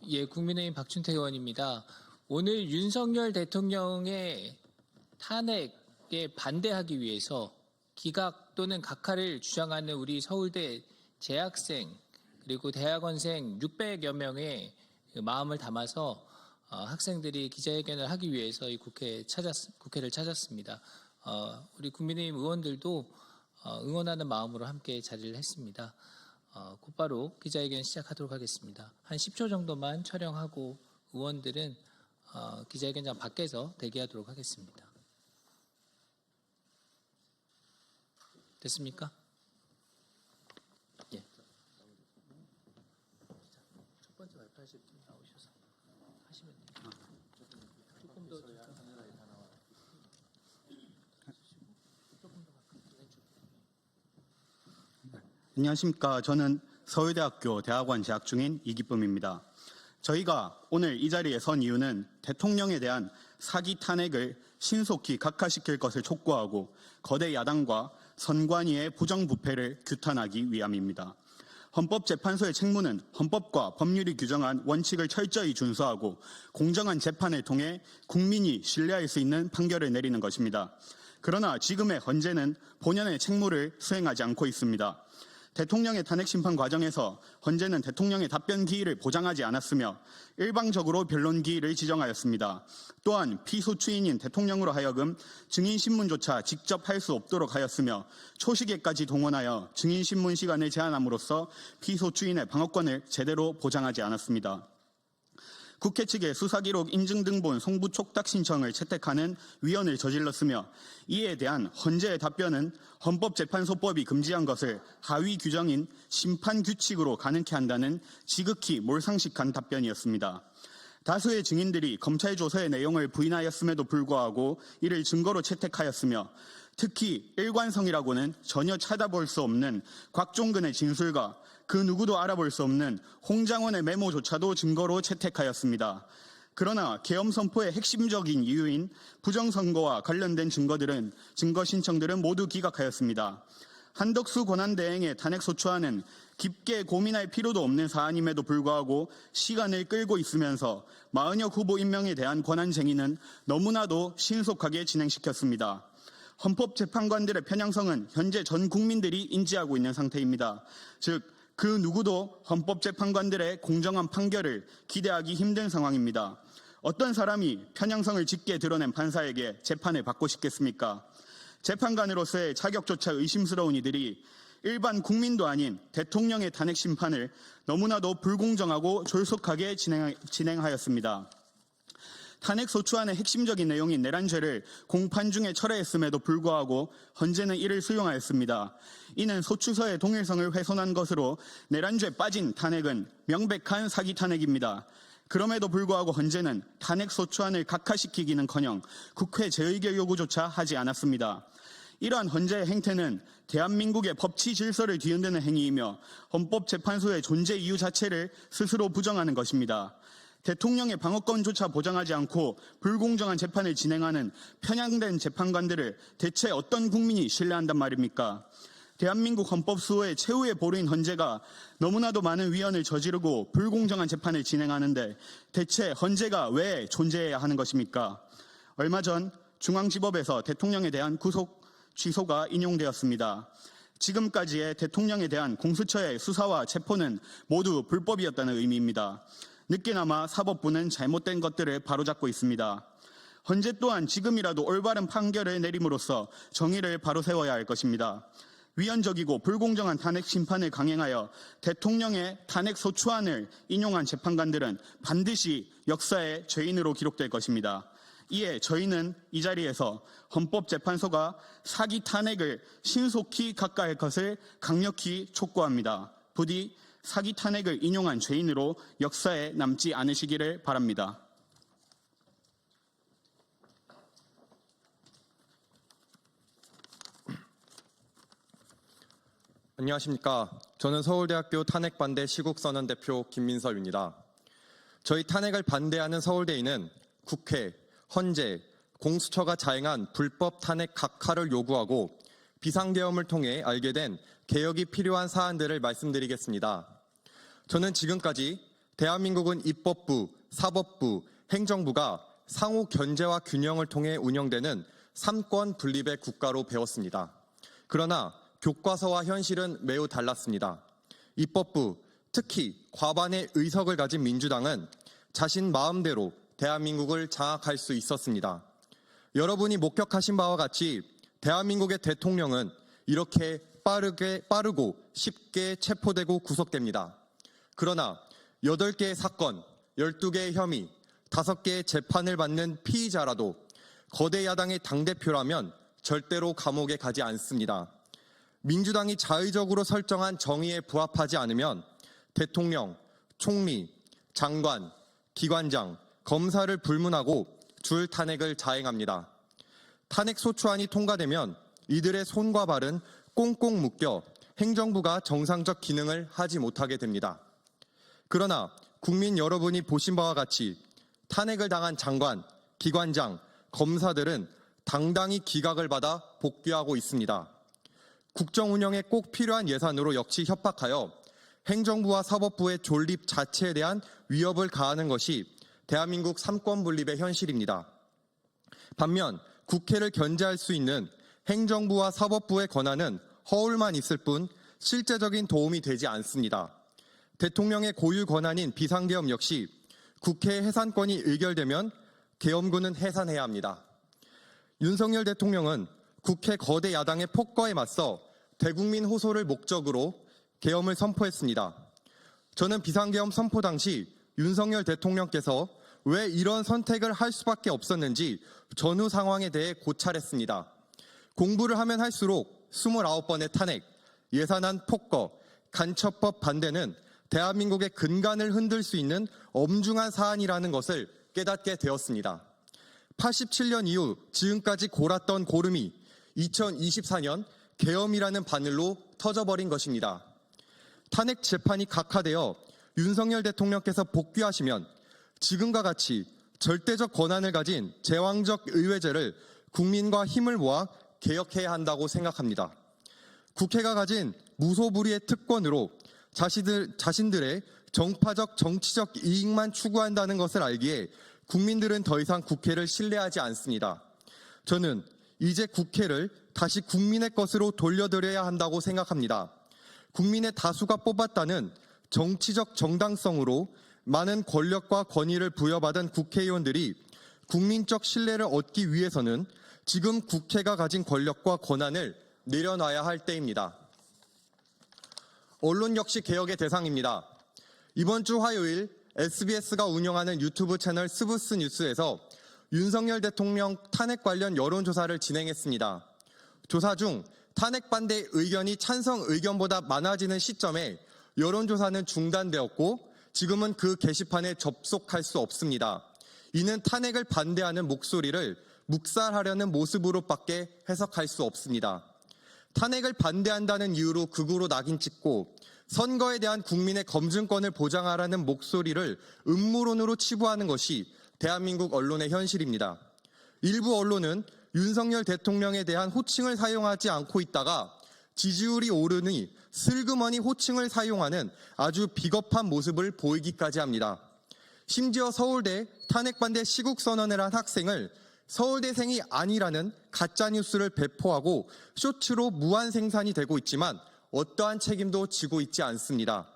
예, 국민의힘 박준태 의원입니다. 오늘 윤석열 대통령의 탄핵에 반대하기 위해서 기각 또는 각하를 주장하는 우리 서울대 재학생 그리고 대학원생 600여 명의 마음을 담아서 학생들이 기자회견을 하기 위해서 이 국회를 찾았습니다. 우리 국민의힘 의원들도 응원하는 마음으로 함께 자리를 했습니다. 곧바로 기자회견 시작하도록 하겠습니다. 한 10초 정도만 촬영하고 의원들은 기자회견장 밖에서 대기하도록 하겠습니다. 됐습니까? 예. 첫 번째 발표하실 분 나오셔서 하시면 돼요. 조금 더 안녕하십니까. 저는 서울대학교 대학원 재학 중인 이기쁨입니다. 저희가 오늘 이 자리에 선 이유는 대통령에 대한 사기 탄핵을 신속히 각하시킬 것을 촉구하고 거대 야당과 선관위의 부정부패를 규탄하기 위함입니다. 헌법재판소의 책무는 헌법과 법률이 규정한 원칙을 철저히 준수하고 공정한 재판을 통해 국민이 신뢰할 수 있는 판결을 내리는 것입니다. 그러나 지금의 헌재는 본연의 책무를 수행하지 않고 있습니다. 대통령의 탄핵 심판 과정에서 헌재는 대통령의 답변 기일을 보장하지 않았으며 일방적으로 변론 기일을 지정하였습니다. 또한 피소추인인 대통령으로 하여금 증인신문조차 직접 할 수 없도록 하였으며 초시계까지 동원하여 증인신문 시간을 제한함으로써 피소추인의 방어권을 제대로 보장하지 않았습니다. 국회 측의 수사기록 인증등본 송부 촉탁 신청을 채택하는 위헌을 저질렀으며 이에 대한 헌재의 답변은 헌법재판소법이 금지한 것을 하위 규정인 심판규칙으로 가능케 한다는 지극히 몰상식한 답변이었습니다. 다수의 증인들이 검찰 조서의 내용을 부인하였음에도 불구하고 이를 증거로 채택하였으며 특히 일관성이라고는 전혀 찾아볼 수 없는 곽종근의 진술과 그 누구도 알아볼 수 없는 홍장원의 메모조차도 증거로 채택하였습니다. 그러나 계엄 선포의 핵심적인 이유인 부정선거와 관련된 증거 신청들은 모두 기각하였습니다. 한덕수 권한대행의 탄핵소추안은 깊게 고민할 필요도 없는 사안임에도 불구하고 시간을 끌고 있으면서 마은혁 후보 임명에 대한 권한쟁의는 너무나도 신속하게 진행시켰습니다. 헌법재판관들의 편향성은 현재 전 국민들이 인지하고 있는 상태입니다. 즉, 그 누구도 헌법재판관들의 공정한 판결을 기대하기 힘든 상황입니다. 어떤 사람이 편향성을 짙게 드러낸 판사에게 재판을 받고 싶겠습니까? 재판관으로서의 자격조차 의심스러운 이들이 일반 국민도 아닌 대통령의 탄핵 심판을 너무나도 불공정하고 졸속하게 진행하였습니다. 탄핵소추안의 핵심적인 내용인 내란죄를 공판 중에 철회했음에도 불구하고 헌재는 이를 수용하였습니다. 이는 소추서의 동일성을 훼손한 것으로 내란죄 빠진 탄핵은 명백한 사기 탄핵입니다. 그럼에도 불구하고 헌재는 탄핵소추안을 각하시키기는커녕 국회 재의결 요구조차 하지 않았습니다. 이러한 헌재의 행태는 대한민국의 법치 질서를 뒤흔드는 행위이며 헌법재판소의 존재 이유 자체를 스스로 부정하는 것입니다. 대통령의 방어권조차 보장하지 않고 불공정한 재판을 진행하는 편향된 재판관들을 대체 어떤 국민이 신뢰한단 말입니까? 대한민국 헌법수호의 최후의 보루인 헌재가 너무나도 많은 위헌을 저지르고 불공정한 재판을 진행하는데 대체 헌재가 왜 존재해야 하는 것입니까? 얼마 전 중앙지법에서 대통령에 대한 구속 취소가 인용되었습니다. 지금까지의 대통령에 대한 공수처의 수사와 체포는 모두 불법이었다는 의미입니다. 늦게나마 사법부는 잘못된 것들을 바로잡고 있습니다. 헌재 또한 지금이라도 올바른 판결을 내림으로써 정의를 바로 세워야 할 것입니다. 위헌적이고 불공정한 탄핵 심판을 강행하여 대통령의 탄핵 소추안을 인용한 재판관들은 반드시 역사의 죄인으로 기록될 것입니다. 이에 저희는 이 자리에서 헌법재판소가 사기 탄핵을 신속히 각하할 것을 강력히 촉구합니다. 부디 사기 탄핵을 인용한 죄인으로 역사에 남지 않으시기를 바랍니다. 안녕하십니까. 저는 서울대학교 탄핵반대 시국선언 대표 김민섭입니다. 저희 탄핵을 반대하는 서울대인은 국회, 헌재, 공수처가 자행한 불법 탄핵 각하를 요구하고 비상계엄을 통해 알게 된 개혁이 필요한 사안들을 말씀드리겠습니다. 저는 지금까지 대한민국은 입법부, 사법부, 행정부가 상호 견제와 균형을 통해 운영되는 삼권 분립의 국가로 배웠습니다. 그러나 교과서와 현실은 매우 달랐습니다. 입법부, 특히 과반의 의석을 가진 민주당은 자신 마음대로 대한민국을 장악할 수 있었습니다. 여러분이 목격하신 바와 같이 대한민국의 대통령은 이렇게 빠르고 쉽게 체포되고 구속됩니다. 그러나 8개의 사건, 12개의 혐의, 5개의 재판을 받는 피의자라도 거대 야당의 당대표라면 절대로 감옥에 가지 않습니다. 민주당이 자의적으로 설정한 정의에 부합하지 않으면 대통령, 총리, 장관, 기관장, 검사를 불문하고 줄 탄핵을 자행합니다. 탄핵소추안이 통과되면 이들의 손과 발은 꽁꽁 묶여 행정부가 정상적 기능을 하지 못하게 됩니다. 그러나 국민 여러분이 보신 바와 같이 탄핵을 당한 장관, 기관장, 검사들은 당당히 기각을 받아 복귀하고 있습니다. 국정 운영에 꼭 필요한 예산으로 역시 협박하여 행정부와 사법부의 존립 자체에 대한 위협을 가하는 것이 대한민국 삼권 분립의 현실입니다. 반면 국회를 견제할 수 있는 행정부와 사법부의 권한은 허울만 있을 뿐 실제적인 도움이 되지 않습니다. 대통령의 고유 권한인 비상계엄 역시 국회 해산권이 의결되면 계엄군은 해산해야 합니다. 윤석열 대통령은 국회 거대 야당의 폭거에 맞서 대국민 호소를 목적으로 계엄을 선포했습니다. 저는 비상계엄 선포 당시 윤석열 대통령께서 왜 이런 선택을 할 수밖에 없었는지 전후 상황에 대해 고찰했습니다. 공부를 하면 할수록 29번의 탄핵, 예산안 폭거, 간첩법 반대는 대한민국의 근간을 흔들 수 있는 엄중한 사안이라는 것을 깨닫게 되었습니다. 87년 이후 지금까지 골았던 고름이 2024년 계엄이라는 바늘로 터져버린 것입니다. 탄핵 재판이 각하되어 윤석열 대통령께서 복귀하시면 지금과 같이 절대적 권한을 가진 제왕적 의회제를 국민과 힘을 모아 개혁해야 한다고 생각합니다. 국회가 가진 무소불위의 특권으로 자신들의 정파적 정치적 이익만 추구한다는 것을 알기에 국민들은 더 이상 국회를 신뢰하지 않습니다. 저는 이제 국회를 다시 국민의 것으로 돌려드려야 한다고 생각합니다. 국민의 다수가 뽑았다는 정치적 정당성으로 많은 권력과 권위를 부여받은 국회의원들이 국민적 신뢰를 얻기 위해서는 지금 국회가 가진 권력과 권한을 내려놔야 할 때입니다. 언론 역시 개혁의 대상입니다. 이번 주 화요일 SBS가 운영하는 유튜브 채널 스브스 뉴스에서 윤석열 대통령 탄핵 관련 여론조사를 진행했습니다. 조사 중 탄핵 반대 의견이 찬성 의견보다 많아지는 시점에 여론조사는 중단되었고 지금은 그 게시판에 접속할 수 없습니다. 이는 탄핵을 반대하는 목소리를 묵살하려는 모습으로밖에 해석할 수 없습니다. 탄핵을 반대한다는 이유로 극우로 낙인 찍고 선거에 대한 국민의 검증권을 보장하라는 목소리를 음모론으로 치부하는 것이 대한민국 언론의 현실입니다. 일부 언론은 윤석열 대통령에 대한 호칭을 사용하지 않고 있다가 지지율이 오르니 슬그머니 호칭을 사용하는 아주 비겁한 모습을 보이기까지 합니다. 심지어 서울대 탄핵반대 시국선언을 한 학생을 서울대생이 아니라는 가짜뉴스를 배포하고 쇼츠로 무한 생산이 되고 있지만 어떠한 책임도 지고 있지 않습니다.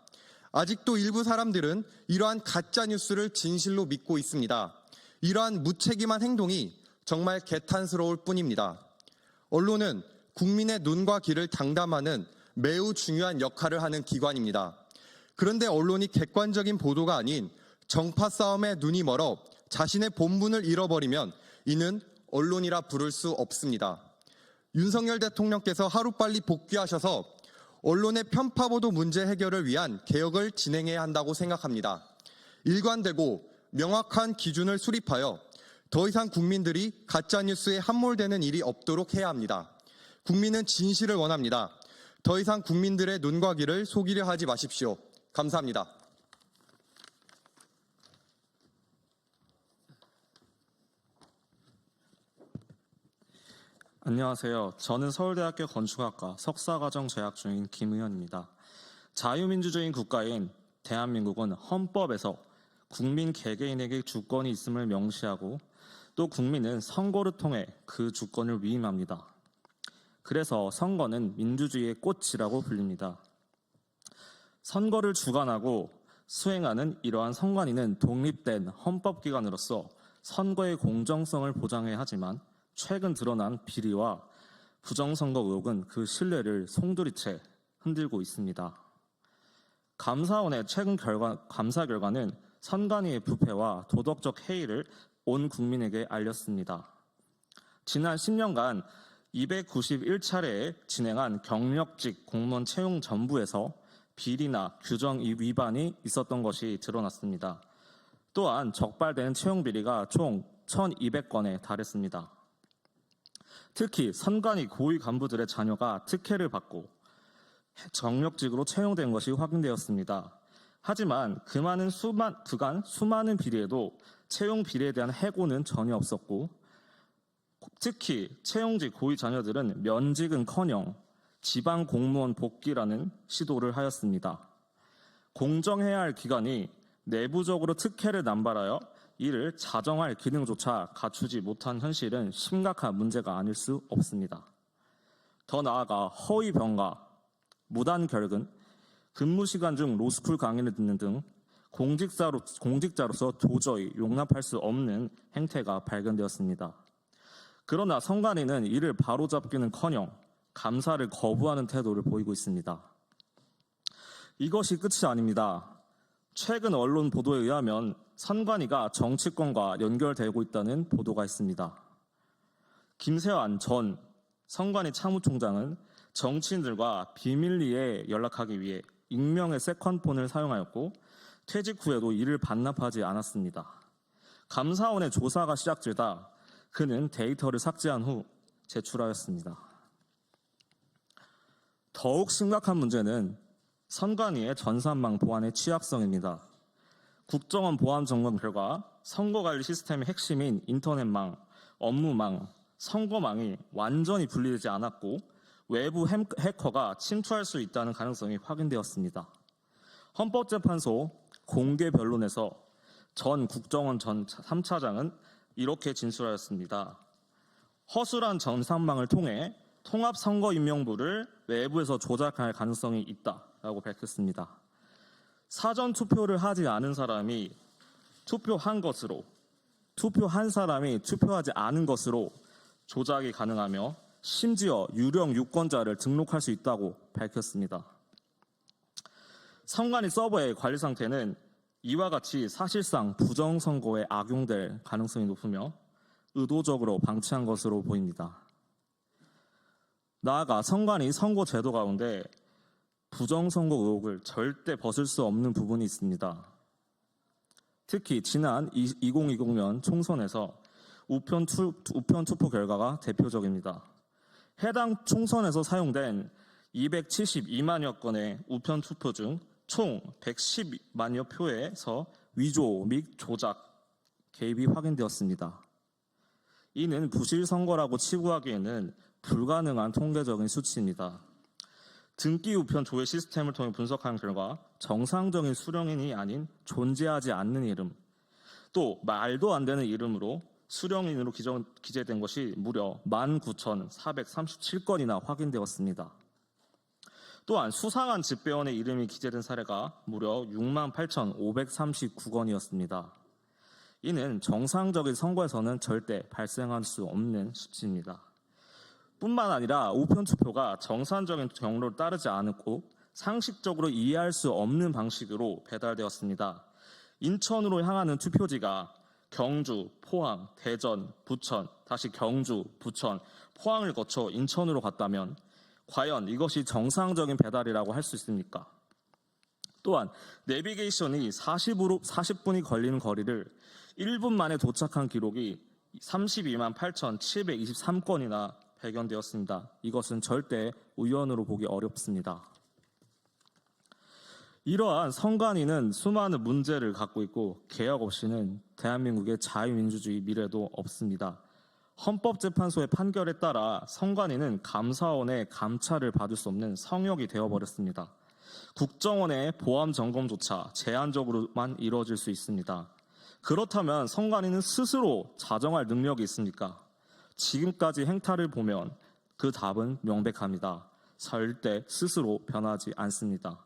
아직도 일부 사람들은 이러한 가짜뉴스를 진실로 믿고 있습니다. 이러한 무책임한 행동이 정말 개탄스러울 뿐입니다. 언론은 국민의 눈과 귀를 장담하는 매우 중요한 역할을 하는 기관입니다. 그런데 언론이 객관적인 보도가 아닌 정파 싸움에 눈이 멀어 자신의 본분을 잃어버리면 이는 언론이라 부를 수 없습니다. 윤석열 대통령께서 하루빨리 복귀하셔서 언론의 편파보도 문제 해결을 위한 개혁을 진행해야 한다고 생각합니다. 일관되고 명확한 기준을 수립하여 더 이상 국민들이 가짜뉴스에 함몰되는 일이 없도록 해야 합니다. 국민은 진실을 원합니다. 더 이상 국민들의 눈과 귀를 속이려 하지 마십시오. 감사합니다. 안녕하세요. 저는 서울대학교 건축학과 석사과정 재학 중인 김의현입니다. 자유민주주의 국가인 대한민국은 헌법에서 국민 개개인에게 주권이 있음을 명시하고 또 국민은 선거를 통해 그 주권을 위임합니다. 그래서 선거는 민주주의의 꽃이라고 불립니다. 선거를 주관하고 수행하는 이러한 선관위는 독립된 헌법기관으로서 선거의 공정성을 보장해야 하지만 최근 드러난 비리와 부정선거 의혹은 그 신뢰를 송두리째 흔들고 있습니다. 감사원의 최근 감사 결과는 선관위의 부패와 도덕적 해이를 온 국민에게 알렸습니다. 지난 10년간 291차례에 진행한 경력직 공무원 채용 전부에서 비리나 규정 위반이 있었던 것이 드러났습니다. 또한 적발된 채용 비리가 총 1,200건에 달했습니다. 특히 선관위 고위 간부들의 자녀가 특혜를 받고 경력직으로 채용된 것이 확인되었습니다. 하지만 그간 수많은 비리에도 채용 비리에 대한 해고는 전혀 없었고 특히 채용직 고위 자녀들은 면직은커녕 지방 공무원 복귀라는 시도를 하였습니다. 공정해야 할 기관이 내부적으로 특혜를 남발하여 이를 자정할 기능조차 갖추지 못한 현실은 심각한 문제가 아닐 수 없습니다. 더 나아가 허위 병가, 무단 결근, 근무 시간 중 로스쿨 강의를 듣는 등 공직자로서 도저히 용납할 수 없는 행태가 발견되었습니다. 그러나 선관위는 이를 바로잡기는커녕 감사를 거부하는 태도를 보이고 있습니다. 이것이 끝이 아닙니다. 최근 언론 보도에 의하면 선관위가 정치권과 연결되고 있다는 보도가 있습니다. 김세환 전 선관위 참모총장은 정치인들과 비밀리에 연락하기 위해 익명의 세컨폰을 사용하였고 퇴직 후에도 이를 반납하지 않았습니다. 감사원의 조사가 시작되다 그는 데이터를 삭제한 후 제출하였습니다. 더욱 심각한 문제는 선관위의 전산망 보안의 취약성입니다. 국정원 보안 점검 결과 선거관리 시스템의 핵심인 인터넷망, 업무망, 선거망이 완전히 분리되지 않았고 외부 해커가 침투할 수 있다는 가능성이 확인되었습니다. 헌법재판소 공개 변론에서 전 국정원 전 3차장은 이렇게 진술하였습니다. 허술한 전산망을 통해 통합선거임명부를 외부에서 조작할 가능성이 있다라고 밝혔습니다. 사전 투표를 하지 않은 사람이 투표한 것으로, 투표한 사람이 투표하지 않은 것으로 조작이 가능하며 심지어 유령 유권자를 등록할 수 있다고 밝혔습니다. 선관위 서버의 관리 상태는 이와 같이 사실상 부정선거에 악용될 가능성이 높으며 의도적으로 방치한 것으로 보입니다. 나아가 선관위 선거 제도 가운데 부정선거 의혹을 절대 벗을 수 없는 부분이 있습니다. 특히 지난 2020년 총선에서 우편 투표 결과가 대표적입니다. 해당 총선에서 사용된 272만여 건의 우편 투표 중 총 110만여 표에서 위조 및 조작 개입이 확인되었습니다. 이는 부실 선거라고 치부하기에는 불가능한 통계적인 수치입니다. 등기 우편 조회 시스템을 통해 분석한 결과 정상적인 수령인이 아닌 존재하지 않는 이름, 또 말도 안 되는 이름으로 수령인으로 기재된 것이 무려 19,437건이나 확인되었습니다. 또한 수상한 집배원의 이름이 기재된 사례가 무려 68,539건이었습니다. 이는 정상적인 선거에서는 절대 발생할 수 없는 수치입니다. 뿐만 아니라 우편 투표가 정상적인 경로를 따르지 않았고 상식적으로 이해할 수 없는 방식으로 배달되었습니다. 인천으로 향하는 투표지가 경주, 포항, 대전, 부천, 다시 경주, 부천, 포항을 거쳐 인천으로 갔다면 과연 이것이 정상적인 배달이라고 할 수 있습니까? 또한 내비게이션이 40분이 걸리는 거리를 1분 만에 도착한 기록이 32만 8,723건이나 발견되었습니다. 이것은 절대 우연으로 보기 어렵습니다. 이러한 선관위는 수많은 문제를 갖고 있고 개혁 없이는 대한민국의 자유민주주의 미래도 없습니다. 헌법재판소의 판결에 따라 선관위는 감사원의 감찰을 받을 수 없는 성역이 되어버렸습니다. 국정원의 보안 점검조차 제한적으로만 이루어질 수 있습니다. 그렇다면 선관위는 스스로 자정할 능력이 있습니까? 지금까지 행태를 보면 그 답은 명백합니다. 절대 스스로 변하지 않습니다.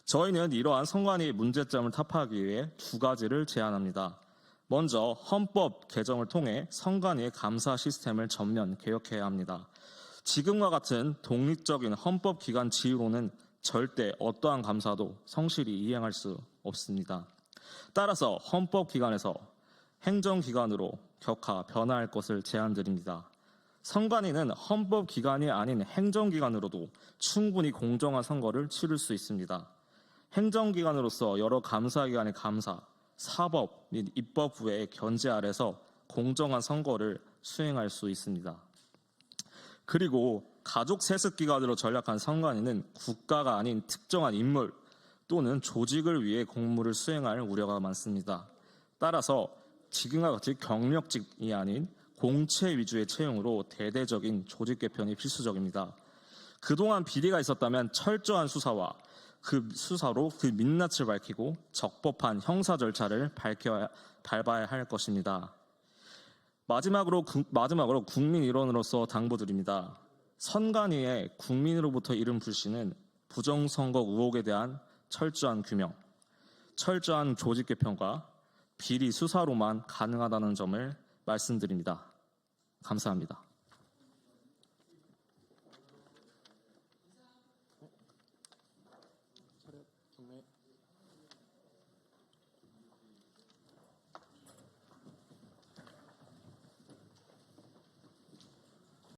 저희는 이러한 선관위의 문제점을 타파하기 위해 두 가지를 제안합니다. 먼저 헌법 개정을 통해 선관위의 감사 시스템을 전면 개혁해야 합니다. 지금과 같은 독립적인 헌법기관 지위로는 절대 어떠한 감사도 성실히 이행할 수 없습니다. 따라서 헌법기관에서 행정기관으로 격하 변화할 것을 제안드립니다. 선관위는 헌법기관이 아닌 행정기관으로도 충분히 공정한 선거를 치를 수 있습니다. 행정기관으로서 여러 감사기관의 감사, 사법 및 입법부의 견제 아래서 공정한 선거를 수행할 수 있습니다. 그리고 가족 세습기관으로 전락한 선관위는 국가가 아닌 특정한 인물 또는 조직을 위해 공무를 수행할 우려가 많습니다. 따라서 지금과 같이 경력직이 아닌 공채 위주의 채용으로 대대적인 조직 개편이 필수적입니다. 그동안 비리가 있었다면 철저한 수사와 그 수사로 그 민낯을 밝히고 적법한 형사 절차를 밟아야 할 것입니다. 마지막으로 국민 일원으로서 당부드립니다. 선관위의 국민으로부터 이른 불신은 부정선거 의혹에 대한 철저한 규명, 철저한 조직 개편과 비리 수사로만 가능하다는 점을 말씀드립니다. 감사합니다.